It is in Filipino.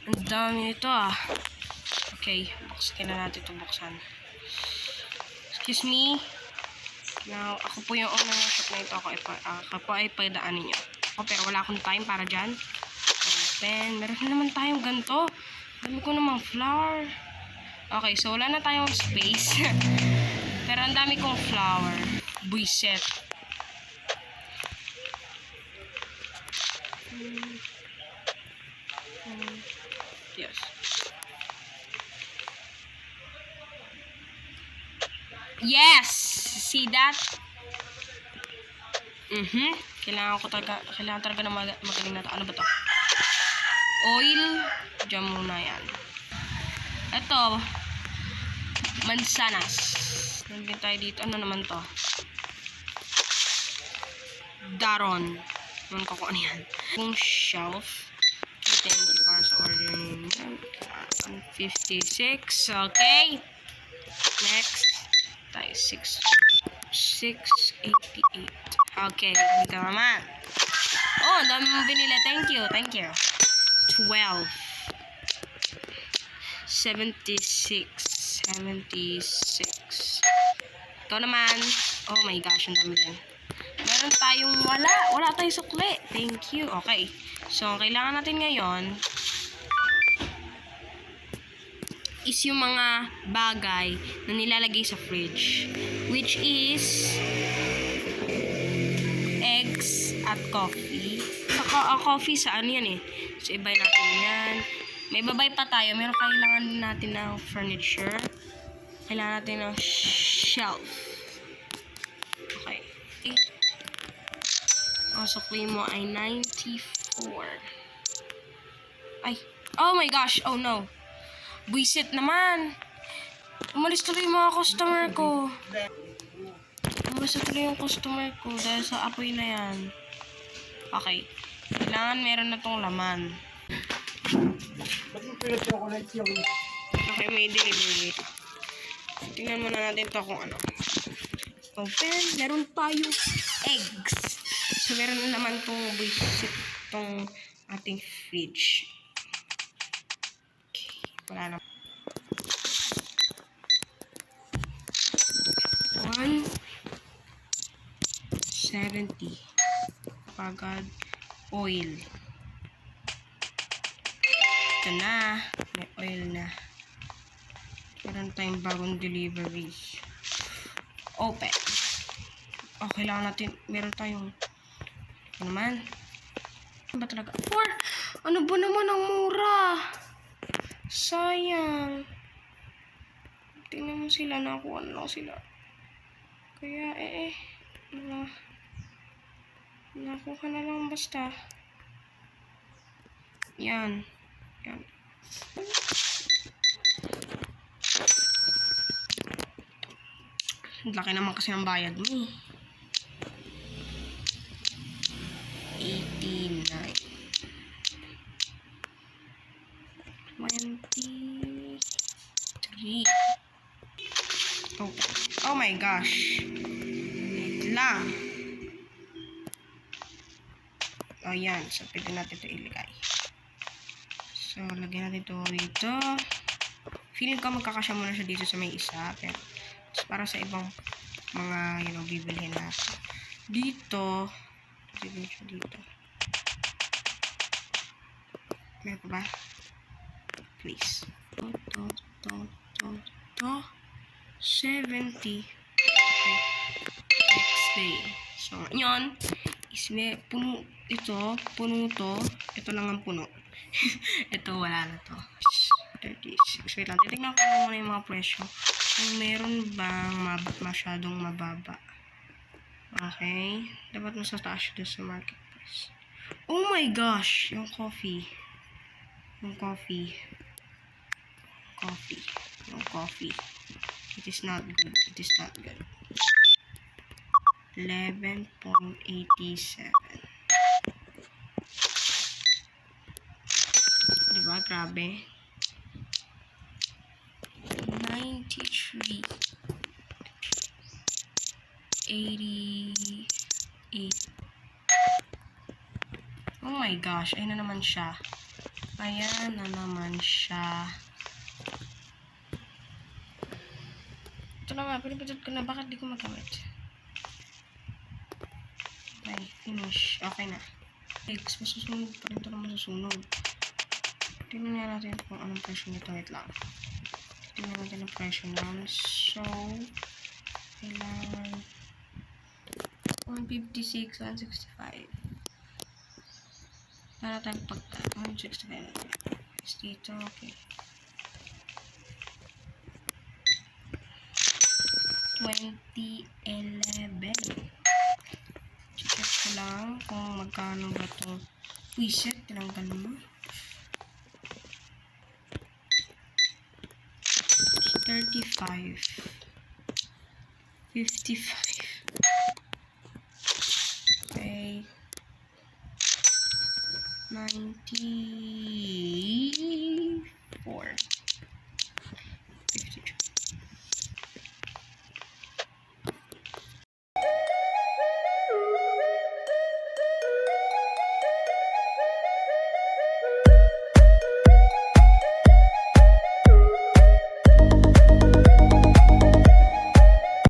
Ang dami nito ah. Okay, kailangan natin itong buksan. Excuse me. Now, ako po yung owner ng shop na ito. Ako po ay pagdaanin nyo. Pero wala akong time para dyan. Open. Meron naman tayong ganito. Dami ko namang flower. Okay, so wala na tayong space. Pero ang dami kong flower. Buiset. Yes. Yes! See that? Kailangan talaga na magaling na ito. Ano ba to? Oil. Diyan muna yan. Ito. Mansanas. Nandito tayo dito. Ano naman to? Daron. Ewan ko kung ano yan. Yung shelf. Thank you para sa ordering. 156. Okay. Next. Tayo 688. Okay. Hindi ka naman. Oh, ang dami mong binili. Thank you. Thank you. 12. 76. 76. Ito naman. Oh my gosh. Ang dami din. Meron tayong wala tayong sukli. Thank you. Okay. So, ang kailangan natin ngayon is yung mga bagay na nilalagay sa fridge. Which is eggs at coffee. Saka coffee sa ano yan eh. So, ibay natin yan. May babay pa tayo. Meron kailangan din natin ng furniture. Kailangan natin ng shelf. Okay. Ang sukli mo ay 94. Ay. Oh my gosh. Oh no. Buisit naman. Umalis tuloy yung mga customer ko. Umalis tuloy yung customer ko dahil sa apoy na yan. Okay. Kailangan meron na tong laman. Okay, may delivery. Tingnan muna natin to kung ano. Open. Meron tayong eggs. So, meron na naman itong buisit itong ating fridge. Okay. Wala na. 170. Pagad oil. Ito na. May oil na. Meron tayong bagong delivery. Open. Oh, kailangan natin. Meron tayong ano naman? Ano ba talaga? Ano ba naman ang mura? Sayang. Tingnan mo sila. Nakuha na lang sila. Kaya nakuha na lang basta. Yan. Yan. Laki naman kasi ang bayad mo eh. 89. 23. Oh my gosh. Wait lang. Oh yan. So, pwede natin ito ilagay. So, lagyan natin ito dito. Feeling ko magkakasya muna siya dito sa may isa. Pero, para sa ibang mga, bibilhin natin. Dito. Bibili siya dito. Meron pa ba? Please. To. 70. Okay. Next day. So, yun. Is puno ito. Puno to. Ito lang ang puno. Ito, wala na to. 36. Wait lang. Titignan ko muna yung mga presyo. Kung meron bang masyadong mababa. Okay. Dapat nasa taas doon sa market price. Oh my gosh! Yung coffee. Yung coffee. It is not good. It is not good. 11.87. Diba? Grabe. 93. 88. Oh my gosh. Ayun na naman siya. Ayan na naman siya. Ito na nga, pinipindot ko na. Bakit di ko magamit? Okay, finish. Okay na. Okay, mas masusunod pa rin ito na masusunod. Tingnan nga natin kung anong presyo nito. Wait lang. Tingnan natin ang presyo naman. So, kailangan 156, 165. Para tayong pagka 165 natin. Dito, okay. 2011. Check ko lang kung magkano ba ito. Preset, tinanggal mo. 35. 55.